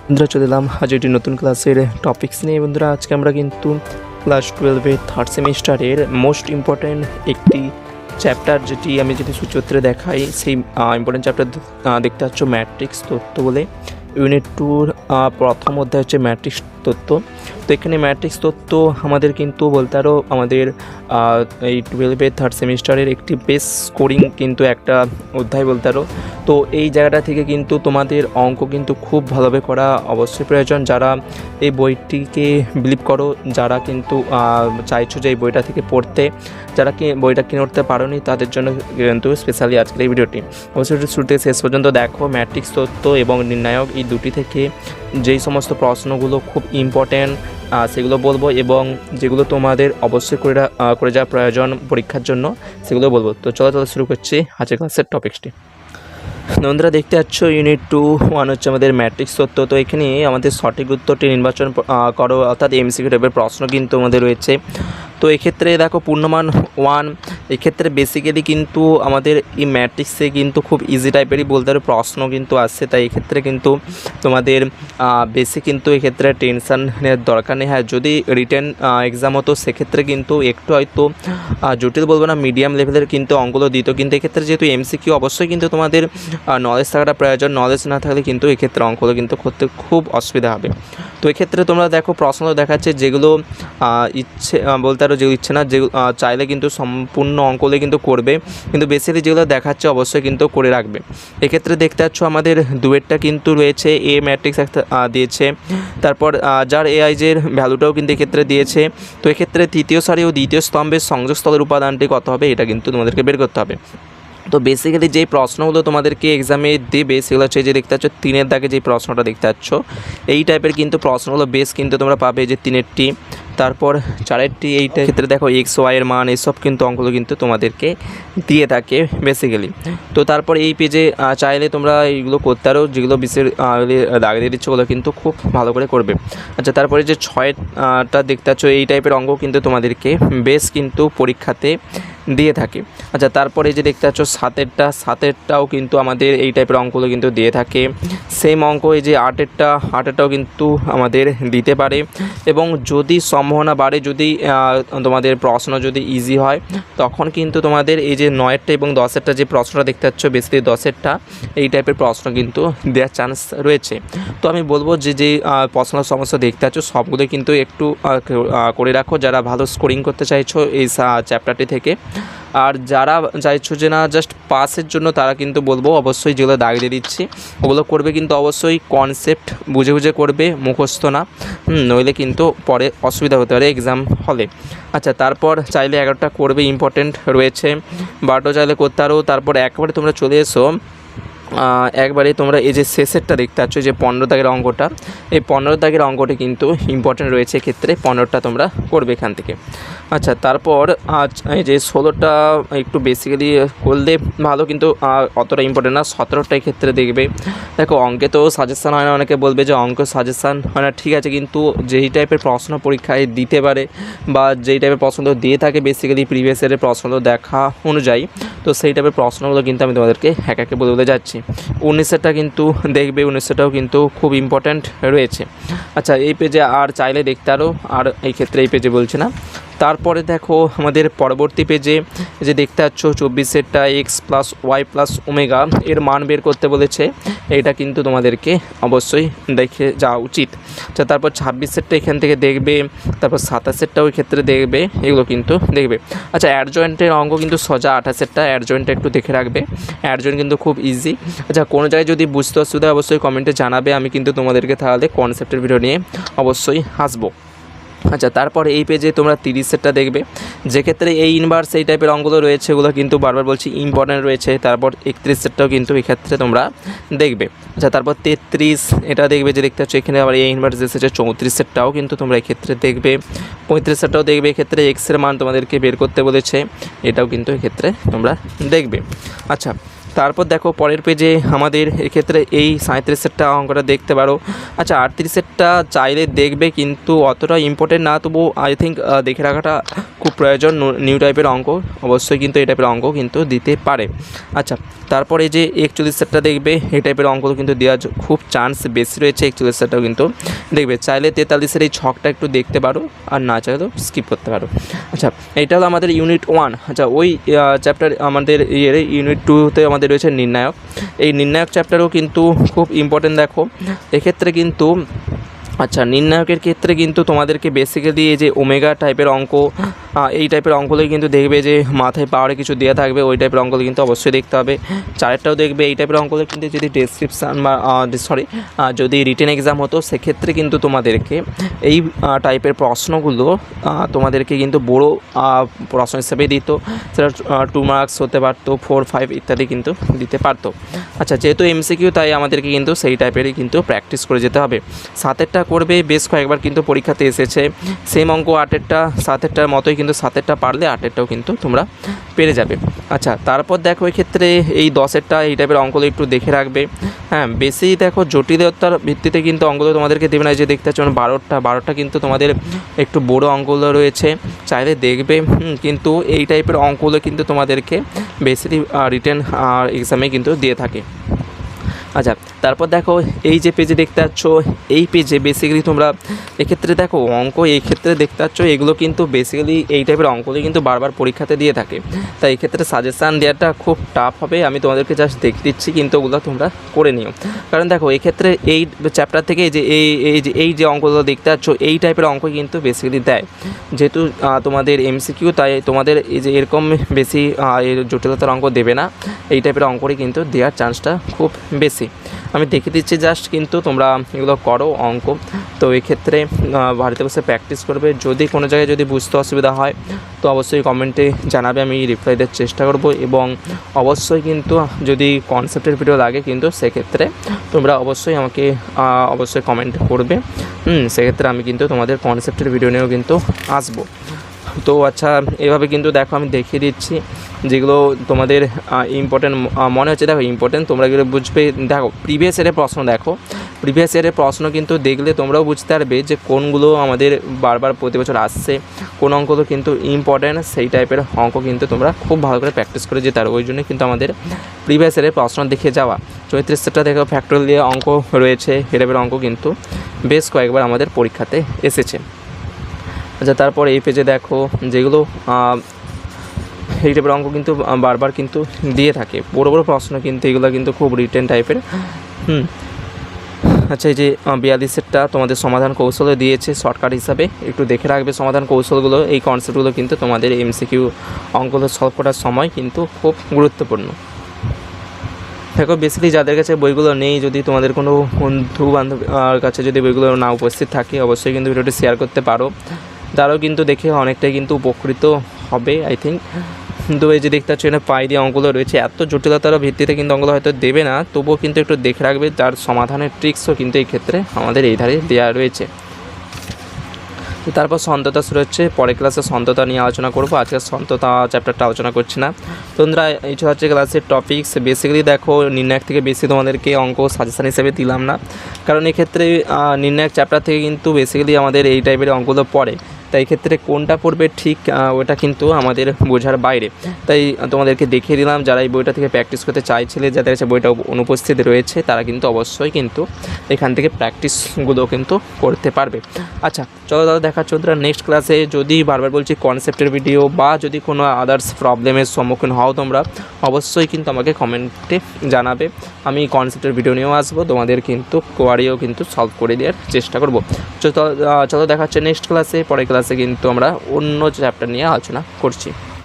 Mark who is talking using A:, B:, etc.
A: বন্ধুরা চলে এলাম আজ একটি নতুন ক্লাসের টপিকস নিয়ে। বন্ধুরা আজকে আমরা কিন্তু ক্লাস 12-এর থার্ড সেমিস্টারের মোস্ট ইম্পর্ট্যান্ট একটি চ্যাপ্টার, যেটি আমি যদি সূচিত্রে দেখাই, সেই ইম্পর্টেন্ট চ্যাপ্টার দেখতে পাচ্ছ ম্যাট্রিক্স তত্ত্ব বলে। ইউনিট 2-র প্রথম অধ্যায় হচ্ছে ম্যাট্রিক্স তত্ত্ব। তো এখানে ম্যাট্রিক্স তত্ত্ব আমাদের কিন্তু বলতে আরও আমাদের এই 12-এর থার্ড সেমিস্টারের একটি বেস স্কোরিং কিন্তু একটা অধ্যায় বলতে আরও। তো এই জায়গাটা থেকে কিন্তু তোমাদের অঙ্ক কিন্তু খুব ভালোভাবে করা অবশ্যই প্রয়োজন। যারা এই বইটিকে বিলিভ করো, যারা কিন্তু চাইছো যে এই বইটা থেকে পড়তে, যারা কি বইটা কিনে উঠতে পারোনি, তাদের জন্য কিন্তু স্পেশালি আজকের এই ভিডিওটি। অবশ্যই শুরু থেকে শেষ পর্যন্ত দেখো। ম্যাট্রিক্স তত্ত্ব এবং নির্ণায়ক এই দুটি থেকে যেই সমস্ত প্রশ্নগুলো খুব ইম্পর্ট্যান্ট সেগুলো বলবো, এবং যেগুলো তোমাদের অবশ্যই করে যাওয়া প্রয়োজন পরীক্ষার জন্য সেগুলো বলবো। তো চলো শুরু করছি আজকের ক্লাসের টপিকসটি। বন্ধুরা দেখতে পাচ্ছ ইউনিট 2-1 হচ্ছে আমাদের ম্যাট্রিক্স তত্ত্ব। তো এখানে আমাদের সঠিক উত্তরটি নির্বাচন করো, অর্থাৎ এমসিকিউ টাইপের প্রশ্ন কিন্তু আমাদের রয়েছে। তো এক্ষেত্রে দেখো পূর্ণমান 1, এক্ষেত্রে বেসিক্যালি কিন্তু আমাদের এই ম্যাট্রিক্সে কিন্তু খুব ইজি টাইপেরই বলতে পারো প্রশ্ন কিন্তু আসছে। তাই এক্ষেত্রে কিন্তু তোমাদের বেশি কিন্তু এক্ষেত্রে টেনশন নেওয়ার দরকার নেই। হ্যাঁ, যদি রিটেন এক্সাম হতো সেক্ষেত্রে কিন্তু একটু হয়তো জটিল বলবো না, মিডিয়াম লেভেলের কিন্তু অঙ্কগুলো দিত। কিন্তু এক্ষেত্রে যেহেতু এমসিকিউ, অবশ্যই কিন্তু তোমাদের নলেজ থাকাটা প্রয়োজন। নলেজ না থাকলে কিন্তু এক্ষেত্রে অঙ্কগুলো কিন্তু করতে খুব অসুবিধা হবে। তো এক্ষেত্রে তোমরা দেখো প্রশ্নগুলো দেখাচ্ছে, যেগুলো ইচ্ছে বলতে আরও যেগুলো ইচ্ছে না, যেগুলো চাইলে কিন্তু সম্পূর্ণ অঙ্কগুলো কিন্তু করবে, কিন্তু বেসিক্যালি যেগুলো দেখাচ্ছে অবশ্যই কিন্তু করে রাখবে। এক্ষেত্রে দেখতে পাচ্ছ আমাদের দুয়েরটা কিন্তু রয়েছে, এ ম্যাট্রিক্স একটা দিয়েছে, তারপর যার এআইজের ভ্যালুটাও কিন্তু এক্ষেত্রে দিয়েছে। তো এক্ষেত্রে তৃতীয় সারি ও দ্বিতীয় স্তম্ভের সংযোগস্থলের উপাদানটি কত হবে, এটা কিন্তু তোমাদেরকে বের করতে হবে। তো বেসিক্যালি যেই প্রশ্নগুলো তোমাদেরকে এক্সামে দেবে সেগুলো হচ্ছে, যে দেখতে পাচ্ছ 3-এর দাগে যেই প্রশ্নটা দেখতে পাচ্ছ, এই টাইপের কিন্তু প্রশ্নগুলো বেশ কিন্তু তোমরা পাবে, যে 3-এরটি, তারপর 4-এরটি। এইটার ক্ষেত্রে দেখো এক্স ওয়াইয়ের মান, এইসব কিন্তু অঙ্কগুলো কিন্তু তোমাদেরকে দিয়ে থাকে বেসিক্যালি। তো তারপর এই পেজে চাইলে তোমরা এইগুলো করতে পারো, যেগুলো বিশেষ দাগ দিয়ে দিচ্ছ ওগুলো কিন্তু খুব ভালো করে করবে। আচ্ছা, তারপরে যে 6-টা দেখতে পাচ্ছ, এই টাইপের অঙ্ক কিন্তু তোমাদেরকে বেশ কিন্তু পরীক্ষাতে দিয়ে থাকে। আচ্ছা, তারপরে যে দেখতে পাচ্ছ 7-এরটাও কিন্তু আমাদের এই টাইপের অঙ্কগুলো কিন্তু দিয়ে থাকে। সেম অঙ্ক এই যে 8-এরটাও কিন্তু আমাদের দিতে পারে। এবং যদি সম্ভাবনা বাড়ে, যদি তোমাদের প্রশ্ন যদি ইজি হয়, তখন কিন্তু তোমাদের এই যে 9-এরটা এবং 10-এরটা যে প্রশ্নটা দেখতে পাচ্ছ, বেসিক্যালি 10-এরটা এই টাইপের প্রশ্ন কিন্তু দেওয়ার চান্স রয়েছে। তো আমি বলবো যে প্রশ্ন সমস্যা দেখতে পাচ্ছ সবগুলো কিন্তু একটু করে রাখো, যারা ভালো স্কোরিং করতে চাইছো এই চ্যাপ্টারটি থেকে। আর যারা চাইছো যে না জাস্ট পাসের জন্য, তারা কিন্তু বলবো অবশ্যই যেগুলো দাগ দিয়ে দিচ্ছি ওগুলো করবে, কিন্তু অবশ্যই কনসেপ্ট বুঝে বুঝে করবে, মুখস্থ না, নইলে কিন্তু পরে অসুবিধা হতে পারে এক্সাম হলে। আচ্ছা, তারপর চাইলে 11টা করবে, ইম্পর্টেন্ট রয়েছে, 12টা চাইলে করতে পারো। তারপর একবারে তোমরা চলে এসো, একবারে তোমরা এই যে শেষেরটা দেখতে পাচ্ছ, যে 15 দাগের অঙ্কটা, এই 15 দাগের অঙ্কটি কিন্তু ইম্পর্টেন্ট রয়েছে, ক্ষেত্রে 15টা তোমরা করবে এখান থেকে। আচ্ছা, তারপর এই যে 16টা একটু বেসিক্যালি করলে ভালো, কিন্তু অতটা ইম্পর্টেন্ট না। 17টার ক্ষেত্রে দেখবে, দেখো অঙ্কে তো সাজেশান হয় না, অনেকে বলবে যে অঙ্ক সাজেশান হয় না, ঠিক আছে, কিন্তু যেই টাইপের প্রশ্ন পরীক্ষায় দিতে পারে বা যেই টাইপের প্রশ্নগুলো দিয়ে থাকে বেসিক্যালি প্রিভিয়াস ইয়ারের প্রশ্নগুলো দেখা অনুযায়ী, তো সেই টাইপের প্রশ্নগুলো কিন্তু আমি তোমাদেরকে একে বলে যাচ্ছি। 19-এরটা কিন্তু দেখবে, 19-টাও কিন্তু খুব ইম্পর্ট্যান্ট রয়েছে। আচ্ছা, এই পেজে আর চাইলে দেখতে আরও, আর এই ক্ষেত্রে এই পেজে বলছে না। তারপরে দেখো আমাদের পরবর্তী পেজে যে দেখতে পাচ্ছ 24-এরটা x plus y plus omega এর মান বের করতে বলেছে, এটা কিন্তু তোমাদেরকে অবশ্যই দেখে যাওয়া উচিত। আচ্ছা, তারপর 26-এরটা এখান থেকে দেখবে, তারপর 27-এরটাও ওই ক্ষেত্রে দেখবে, এগুলো কিন্তু দেখবে। আচ্ছা, অ্যাডজয়েন্টের অঙ্ক কিন্তু সোজা, 28-এরটা অ্যাডজয়েন্টটা একটু দেখে রাখবে, অ্যাডজয়েন্ট কিন্তু খুব ইজি। আচ্ছা, কোনো জায়গায় যদি বুঝতে অসুবিধা অবশ্যই কমেন্টে জানাবে, আমি কিন্তু তোমাদেরকে তাহলে কনসেপ্টের ভিডিও নিয়ে অবশ্যই আসবো। আচ্ছা, তারপরে এই পেজে তোমরা 30-এরটা দেখবে, যেক্ষেত্রে এই ইনভার্স এই টাইপের অঙ্কগুলো রয়েছে, ওগুলো কিন্তু বারবার বলছি ইম্পর্টেন্ট রয়েছে। তারপর 31-এরটাও কিন্তু এই ক্ষেত্রে তোমরা দেখবে। আচ্ছা, তারপর 33 এটা দেখবে, যে দেখতে পাচ্ছ এখানে আবার এই ইনভার্স এসেছে। 34-এরটাও কিন্তু তোমরা এই ক্ষেত্রে দেখবে। 35-এরটাও দেখবে, এক্ষেত্রে এক্সের মান তোমাদেরকে বের করতে বলেছে, এটাও কিন্তু এক্ষেত্রে তোমরা দেখবে। আচ্ছা, তারপর দেখো পরের পেজে আমাদের এক্ষেত্রে এই 37-এরটা অঙ্কটা দেখতে পারো। আচ্ছা, 38-এরটা চাইলে দেখবে, কিন্তু অতটা ইম্পর্টেন্ট না, তবু আই থিঙ্ক দেখে রাখাটা খুব প্রয়োজন নিউ টাইপের অঙ্ক অবশ্যই কিন্তু এই টাইপের অঙ্ক কিন্তু দিতে পারে। আচ্ছা, তারপরে যে 41 সেটটা দেখবে এই টাইপের অঙ্ক কিন্তু দেওয়ার খুব চান্স বেশি রয়েছে। 41 সেটটাও কিন্তু দেখবে, চাইলে 43-এর এই ছকটা একটু দেখতে পারো, আর না চাইলেও স্কিপ করতে পারো। আচ্ছা, এটা হলো আমাদের ইউনিট 1। আচ্ছা, ওই চ্যাপ্টার আমাদের ইউনিট 2-তে আমাদের রয়েছে নির্ণায়ক। এই নির্ণায়ক চ্যাপ্টারও কিন্তু খুব ইম্পর্টেন্ট। দেখো এক্ষেত্রে কিন্তু আচ্ছা, নির্ণায়কের ক্ষেত্রে কিন্তু তোমাদেরকে বেসিক্যালি এই যে ওমেগা টাইপের অঙ্ক, এই টাইপের অঙ্কগুলোই কিন্তু দেখবে যে মাথায় পাওয়ারে কিছু দেওয়া থাকবে, ওই টাইপের অঙ্কগুলো কিন্তু অবশ্যই দেখতে হবে। চারেরটাও দেখবে এই টাইপের অঙ্কগুলো কিন্তু যদি ডেসক্রিপশান বা যদি রিটেন এক্সাম হতো সেক্ষেত্রে কিন্তু তোমাদেরকে এই টাইপের প্রশ্নগুলো তোমাদেরকে কিন্তু বড় প্রশ্ন হিসেবে দিত। সেটা 2 মার্কস হতে পারতো, 4, 5 ইত্যাদি কিন্তু দিতে পারতো। আচ্ছা, যেহেতু এমসিকিউ তাই আমাদেরকে কিন্তু সেই টাইপেরই কিন্তু প্র্যাকটিস করে যেতে হবে। 7-এরটা করবে, বেশ কয়েকবার কিন্তু পরীক্ষাতে এসেছে সেম অঙ্ক 8-এরটা 7-এরটার মতোই, কিন্তু 7-এরটা পারলে 8-এরটাও কিন্তু তোমরা পেরে যাবে। আচ্ছা, তারপর দেখো এক্ষেত্রে এই 10-এরটা এই টাইপের অঙ্কগুলো একটু দেখে রাখবে। হ্যাঁ, বেশি দেখো জটিলতার ভিত্তিতে কিন্তু অঙ্কগুলো তোমাদেরকে দেবে না। যে দেখতে পাচ্ছ 12টা কিন্তু তোমাদের একটু বড় অঙ্কগুলো রয়েছে, চাইলে দেখবে। কিন্তু এই টাইপের অঙ্কগুলো কিন্তু তোমাদেরকে বেশি রিটেন এক্সামে কিন্তু দিয়ে থাকে। আচ্ছা, তারপর দেখো এই যে পেজে দেখতে পাচ্ছ, এই পেজে বেসিক্যালি তোমরা এক্ষেত্রে দেখো অঙ্ক এই ক্ষেত্রে দেখতে পাচ্ছ, এগুলো কিন্তু বেসিক্যালি এই টাইপের অঙ্কগুলো কিন্তু বারবার পরীক্ষাতে দিয়ে থাকে। তাই এক্ষেত্রে সাজেশান দেওয়াটা খুব টাফ হবে। আমি তোমাদেরকে জাস্ট দেখে দিচ্ছি, কিন্তু ওগুলো তোমরা করে নিও। কারণ দেখো এক্ষেত্রে এই চ্যাপ্টার থেকে যে এই যে অঙ্কগুলো দেখতে পাচ্ছ, এই টাইপের অঙ্ক কিন্তু বেসিক্যালি দেয়। যেহেতু তোমাদের এমসিকিউ, তাই তোমাদের এই যে এরকম বেশি এর জটিলতার অঙ্ক দেবে না। এই টাইপের অঙ্কই কিন্তু দেওয়ার চান্সটা খুব বেশি। আমি দেখে দিচ্ছি জাস্ট, কিন্তু তোমরা এগুলো করো অঙ্ক। তো এক্ষেত্রে বাড়িতে বসে প্র্যাকটিস করবে। যদি কোনো জায়গায় যদি বুঝতে অসুবিধা হয় তো অবশ্যই কমেন্টে জানাবে, আমি রিপ্লাই দেওয়ার চেষ্টা করব। এবং অবশ্যই কিন্তু যদি কনসেপ্টের ভিডিও লাগে কিন্তু সেক্ষেত্রে তোমরা অবশ্যই আমাকে অবশ্যই কমেন্ট করবে। সেক্ষেত্রে আমি কিন্তু তোমাদের কনসেপ্টের ভিডিও নিয়েও কিন্তু আসবো। তো আচ্ছা, এভাবে কিন্তু দেখো আমি দেখিয়ে দিচ্ছি যেগুলো তোমাদের ইম্পর্টেন্ট মনে হচ্ছে। দেখো ইম্পর্টেন্ট তোমরা এগুলো বুঝবে। দেখো প্রিভিয়াস ইয়ারের প্রশ্ন, দেখো প্রিভিয়াস ইয়ারের প্রশ্ন কিন্তু দেখলে তোমরাও বুঝতে পারবে যে কোনগুলো আমাদের বারবার প্রতি বছর আসছে, কোন অঙ্কগুলো কিন্তু ইম্পর্টেন্ট। সেই টাইপের অঙ্ক কিন্তু তোমরা খুব ভালো করে প্র্যাকটিস করে যেতে পারো। ওই জন্য কিন্তু আমাদের প্রিভিয়াস ইয়ারের প্রশ্ন দেখে যাওয়া। 34টা দেখো ফ্যাক্টরিয়াল দিয়ে অঙ্ক রয়েছে, এই টাইপের অঙ্ক কিন্তু বেশ কয়েকবার আমাদের পরীক্ষাতে এসেছে। আচ্ছা, তারপর এই পেজে দেখো যেগুলো এই টাইপের অঙ্ক কিন্তু বারবার কিন্তু দিয়ে থাকে, বড় বড় প্রশ্ন কিন্তু এগুলো কিন্তু খুব রিটেন টাইপের। আচ্ছা, এই যে 42-এরটা তোমাদের সমাধান কৌশলে দিয়েছে শর্টকাট হিসাবে, একটু দেখে রাখবে সমাধান কৌশলগুলো। এই কনসেপ্টগুলো কিন্তু তোমাদের এমসিকিউ অঙ্কগুলো সলভ করার সময় কিন্তু খুব গুরুত্বপূর্ণ। দেখো বেসিক্যালি যাদের কাছে বইগুলো নেই, যদি তোমাদের কোনো বন্ধু বান্ধবের কাছে যদি বইগুলো না উপস্থিত থাকে অবশ্যই কিন্তু ভিডিওটি শেয়ার করতে পারো। তারাও কিন্তু দেখে অনেকটাই কিন্তু উপকৃত হবে আই থিঙ্ক। কিন্তু এই যে দেখতে পাচ্ছ এখানে পাই দিয়ে অঙ্কগুলো রয়েছে, এত জটিলতার ভিত্তিতে কিন্তু অঙ্কগুলো হয়তো দেবে না, তবুও কিন্তু একটু দেখে রাখবে। তার সমাধানের ট্রিক্সও কিন্তু এই ক্ষেত্রে আমাদের এই ধারে দেওয়া রয়েছে। তারপর সন্ততা শুরু হচ্ছে, পরের ক্লাসে সন্ততা নিয়ে আলোচনা করবো। আজকে সন্ততা চ্যাপ্টারটা আলোচনা করছি না। তোমরা এই হচ্ছে ক্লাসের টপিকস। বেসিক্যালি দেখো নির্ণায়ক থেকে বেশি তোমাদেরকে অঙ্ক সাজেশান হিসেবে দিলাম না, কারণ এক্ষেত্রে নির্ণায়ক চ্যাপ্টার থেকে কিন্তু বেসিক্যালি আমাদের এই টাইপের অঙ্কগুলো পড়ে। তাই ক্ষেত্রে কোনটা পড়বে ঠিক ওটা কিন্তু আমাদের বোঝার বাইরে। তাই তোমাদেরকে দেখিয়ে দিলাম, যারা এই বইটা থেকে প্র্যাকটিস করতে চাইছিলে, যাদের কাছে বইটা অনুপস্থিত রয়েছে, তারা কিন্তু অবশ্যই কিন্তু এখান থেকে প্র্যাকটিসগুলো কিন্তু করতে পারবে। আচ্ছা চলো দাদা, দেখাচ্ছ তোমরা নেক্সট ক্লাসে। যদি বারবার বলছি কনসেপ্টের ভিডিও বা যদি কোনো আদার্স প্রবলেমের সম্মুখীন হও তোমরা অবশ্যই কিন্তু আমাকে কমেন্টে জানাবে। আমি কনসেপ্টের ভিডিও নিয়েও আসবো, তোমাদের কিন্তু কোয়ারিও কিন্তু সলভ করে দেওয়ার চেষ্টা করবো। চলো দেখাচ্ছে নেক্সট ক্লাসে। পরের ক্লাসে কিন্তু আমরা অন্য চ্যাপ্টার নিয়ে আলোচনা করছি।